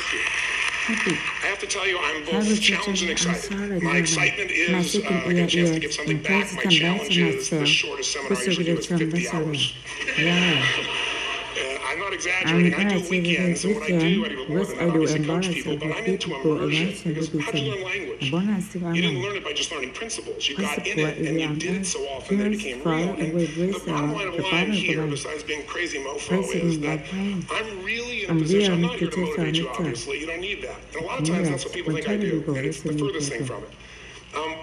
Happy. I have to tell you, I'm I both was challenged and just, I'm excited. sorry, My no, excitement my is second I get a chance to give something back. My challenge is the shortest seminar I usually do is 50 hours. Yeah. I'm not exaggerating. I do weekends, and what I do more what than I that, do obviously and coach bonus people, but I'm into people immersion. immersion Because with how do you learn language? bonus You didn't learn it by just learning principles. You got in it, and you did it so often that it became real. And the bottom line of why I'm here, besides being crazy mofo, is that I'm really in a position. I'm not here to motivate you, obviously. You don't need that. And a lot of times that's what people think I do, and it's the furthest thing from it.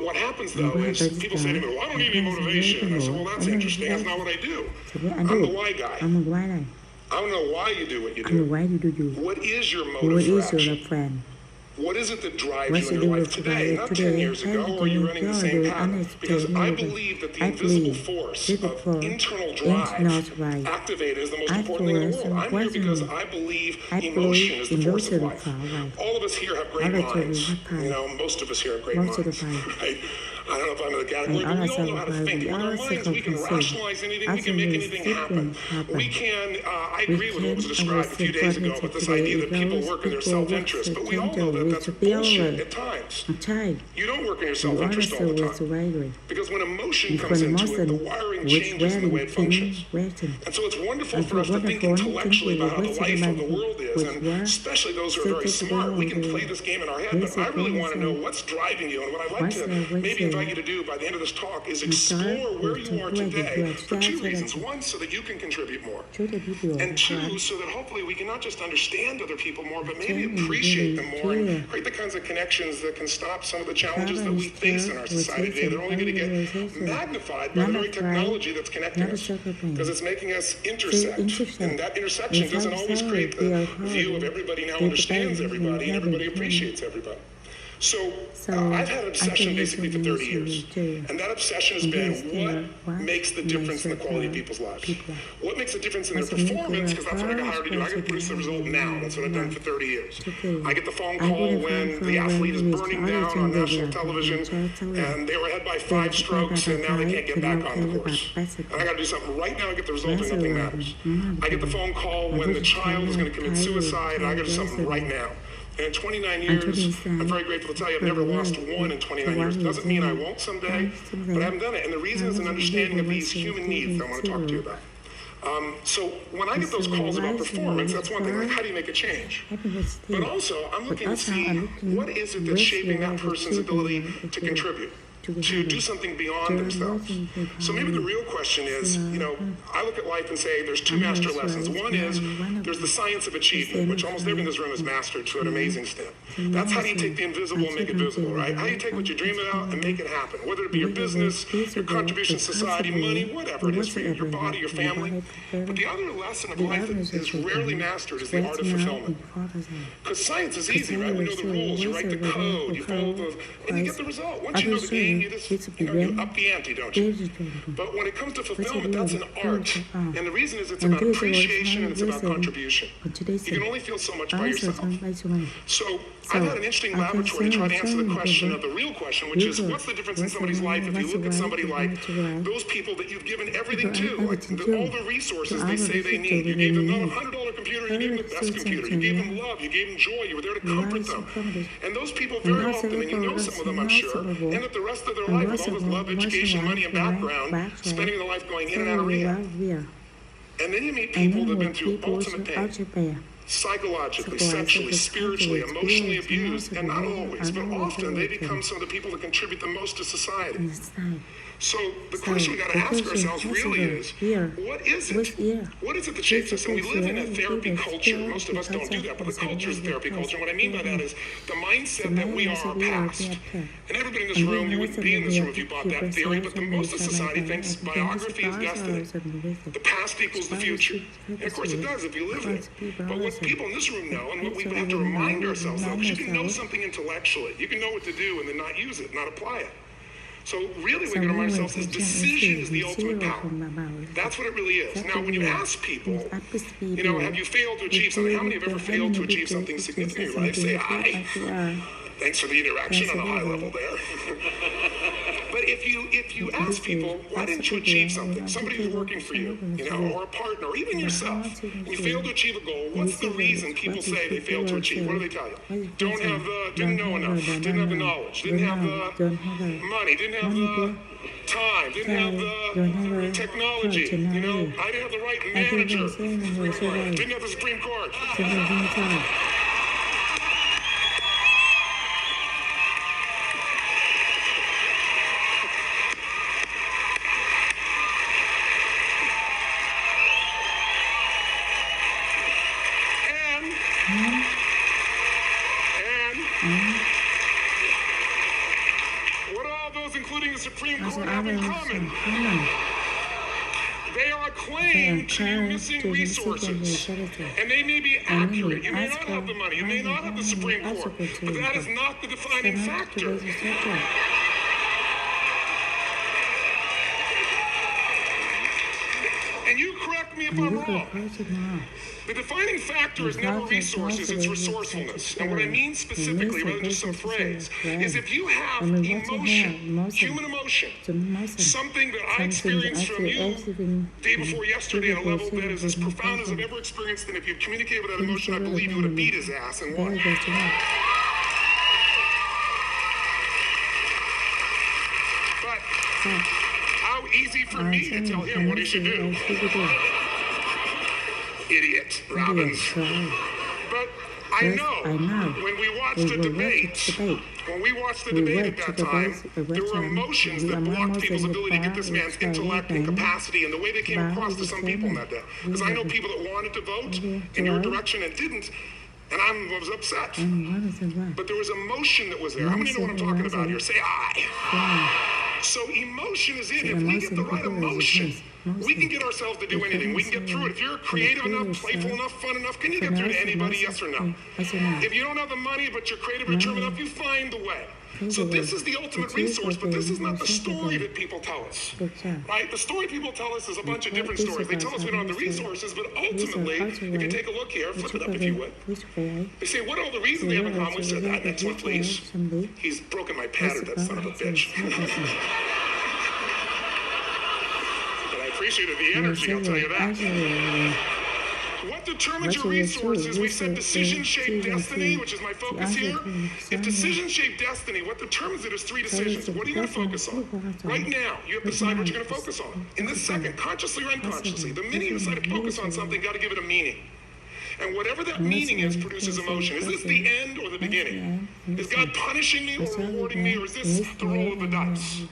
What happens though is people say to me, well, I don't need any motivation. And I say, well, that's interesting. That's not what I do. I'm the why guy. I don't know why you do what you do. What is your motive for action? What is it that drives you in your life today, not 10 years ago, or you're running the same path? Because I believe that the invisible force of internal drive activated is the most important thing in the world. I'm here because I believe emotion is the force of life. All of us here have great minds. You know, most of us here have great minds, right? I don't know if I'm in the category, but we all know how to think. With our minds, we can rationalize anything. We can make anything happen. We can, I agree with what was described a few days ago about this idea that people work in their self-interest. But we all know that that's bullshit at times. You don't work in your self-interest all the time. Because when emotion comes into it, the wiring changes in the way it functions. And so it's wonderful for us to think intellectually about how the life of the world is. And especially those who are very smart, we can play this game in our head. But I really want to know what's driving you. And what I'd like to maybe invite you to do by the end of this talk is explore where you are today for two reasons. One, so that you can contribute more. And two, so that hopefully we can not just understand other people more, but maybe appreciate them more and create the kinds of connections that can stop some of the challenges that we face in our society today. They're only going to get magnified by the very technology that's connecting us, because it's making us intersect. And that intersection doesn't always create the view of everybody now understands everybody and everybody appreciates everybody. So I've had an obsession basically for 30 years. And that obsession has been what makes the difference in the quality of people's lives? What makes a difference in their performance? Because that's what I got hired to do. I got to produce the result now. That's what I've done for 30 years. I get the phone call when the athlete is burning down on national television and they were ahead by 5 strokes and now they can't get back on the course. And I got to do something right now to get the result and nothing matters. I get the phone call when the child is going to commit suicide and I got to do something right now. And in 29 years, I'm very grateful to tell you I've never lost one in 29 years. Doesn't mean I won't someday, but I haven't done it. And the reason is an understanding of these human needs I want to talk to you about. So when I get those calls about performance, that's one thing, like how do you make a change? But also, I'm looking to see what is it that's shaping that person's ability to contribute, to do something beyond themselves. So maybe the real question is, you know, I look at life and say there's 2 master lessons. One is there's the science of achievement, which almost everyone in this room has mastered to an amazing extent. That's how do you take the invisible and make it visible, right? How do you take what you dream about and make it happen? Whether it be your business, your contribution to society, money, whatever it is for you, your body, your family. But the other lesson of life that is rarely mastered is the art of fulfillment. Because science is easy, right? We know the rules. You write the code, you follow the, and you get the result. Once you know the game, you just, you know, you up the ante, don't you? But when it comes to fulfillment, that's an art. And the reason is it's about appreciation and it's about contribution. You can only feel so much by yourself. So I've had an interesting laboratory to try to answer the question of the real question, which is what's the difference in somebody's life if you look at somebody like those people that you've given everything to, like all the resources they say they need. You gave them not a $100 computer, you gave them the best computer. You gave them love, you gave them joy, you were there to comfort them. And those people very often, and you know some of them I'm sure, end up the rest of their life with all this love, education, money, and background, spending their life going in and out of rehab. And then you meet people that have been through ultimate pain. Psychologically, sexually, spiritually, emotionally abused, and not always, but often they become some of the people that contribute the most to society. So the question we got to ask ourselves really is, what is it? What is it that shapes us? And we live in a therapy culture. Most of us don't do that, but the culture is a therapy culture. And what I mean by that is the mindset that we are our past. And everybody in this room, you wouldn't be in this room if you bought that theory, but most of society thinks biography is destiny. The past equals the future. And of course it does if you live it. But what people in this room know, and what we have to remind ourselves of, is you can know something intellectually. You can know what to do and then not use it, not apply it. So really we're going to remind ourselves is decision is the ultimate power. That's what it really is. Now when you ask people, you know, have you failed to achieve something? How many have ever failed to achieve something significant in your life? Say, I. Thanks for the interaction on a high level there. But if you ask people, why didn't you achieve something? Somebody who's working for you, or a partner, or even yourself, and you fail to achieve a goal, what's the reason people say they failed to achieve? What do they tell you? Didn't know enough, didn't have the knowledge, didn't have the money, didn't have the time, didn't have the technology, I didn't have the right manager, didn't have the Supreme Court. What all those, including the Supreme Court, have in common? They are claimed to be missing resources, and they may be accurate. You may not have the money, you may not have the Supreme Court, but that is not the defining factor. And you correct me if I'm wrong. The defining factor is never resources, it's resourcefulness. And what I mean specifically, rather than just some phrase, is if you have emotion, human emotion, something that I experienced from you day before yesterday at a level that is as profound as I've ever experienced, and if you'd communicated with that emotion, I believe you would have beat his ass and won. But how easy for me to tell him what he should do. Idiot, Robbins. But I know when we watched the debate, at that time, there were emotions that blocked people's ability to get this man's intellect and capacity and the way they came across to some people in that day. Because I know people that wanted to vote in your direction and didn't, and I was upset. But there was emotion that was there. How many know what I'm talking about here? Say aye. So emotion is it. If we get the right emotion, we can get ourselves to do anything. We can get through it. If you're creative enough, playful enough, fun enough, can you get through to anybody, yes or no? If you don't have the money, but you're creative or determined enough, you find the way. So this is the ultimate resource, but this is not the story that people tell us. Right? The story people tell us is a bunch of different stories. They tell us we don't have the resources, but ultimately, if you take a look here, flip it up if you would. They say, what are all the reasons they have in common? We said that. Next one, please. He's broken my pattern, that son of a bitch. But I appreciated the energy, I'll tell you that. What determines your resources? We said decision shape destiny, which is my focus here. If decision shape destiny, what determines it is three decisions. What are you going to focus on? Right now, you have to decide what you're going to focus on. In this second, consciously or unconsciously, the minute you decide to focus on something, you got to give it a meaning. And whatever that meaning is produces emotion. Is this the end or the beginning? Is God punishing me or rewarding me, or is this the roll of the dice?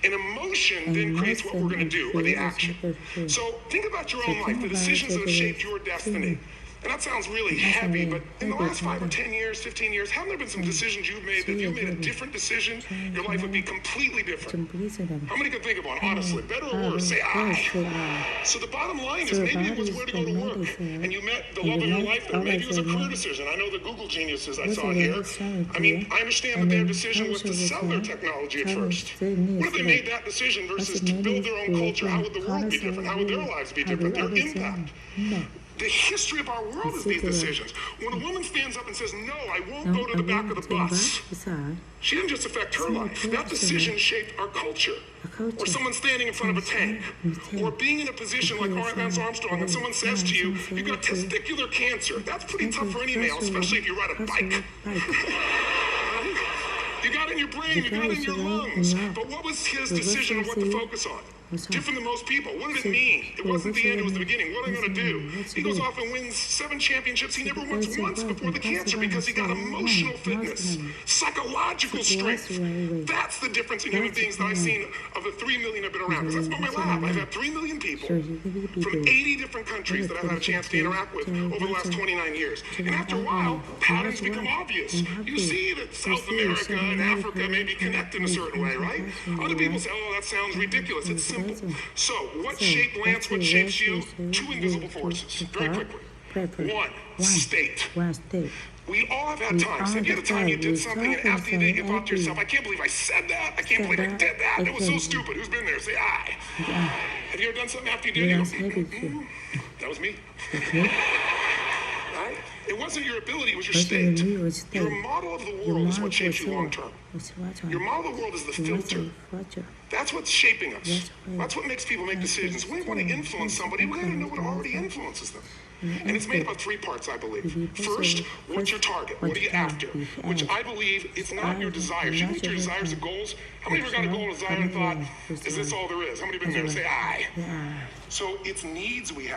And emotion then creates what we're going to do, or the action. So think about your own life, the decisions that have shaped your destiny. And that sounds really heavy, but in the last 5 or 10 years, 15 years, haven't there been some decisions you've made that if you made a different decision, your life would be completely different? How many can think of one, honestly? Better or worse? Say aye. So the bottom line is maybe it was where to go to work, and you met the love of your life there. Maybe it was a career decision. I know the Google geniuses I saw here. I mean, I understand that their decision was to sell their technology at first. What if they made that decision versus to build their own culture? How would the world be different? How would their lives be different? Their impact. The history of our world is these decisions. When a woman stands up and says, no, I won't go to the back of the bus, she didn't just affect her life. That decision shaped our culture. Or someone standing in front of a tank. Or being in a position like Lance Armstrong and someone says to you, you've got testicular cancer. That's pretty tough for any male, especially if you ride a bike. You got it in your brain, you got it in your lungs. But what was his decision of what to focus on? Different than most people. What did it mean? It wasn't the end, it was the beginning. What am I going to do? He goes off and wins 7 championships he never won once before the cancer because he got emotional fitness, psychological strength. That's the difference in human beings that I've seen of the 3 million I've been around. Because that's about my lab. I've had 3 million people from 80 different countries that I've had a chance to interact with over the last 29 years. And after a while, patterns become obvious. You see that South America and Africa may be connected in a certain way, right? Other people say, oh, that sounds ridiculous. It's simple. So, what shaped Lance? What shapes you? 2 invisible forces. Very quickly. 1, state. We all have had times. Have you had a time you did something and after you did it, you thought to yourself, I can't believe I said that. I can't believe I did that. It was so stupid. Who's been there? Say aye. Have you ever done something after you did it? You go, that was me. Right? It wasn't your ability, it was your 而是 state. 你有 state Your model of the 有 world is model what shapes you 做 long term. 我是发展 Your model of the world is the 我 filter. 是发展 That's what's shaping us. That's That's what makes people make decisions. When we want to influence somebody, we got to know what already influences them. And it's made up of 3 parts, I believe. First, what's your target? What are you after? Which I believe it's not your desires. You think your desires and goals? How many of you got a goal, desire, and thought, is this all there is? How many have been there? Say aye. yeah So it's needs we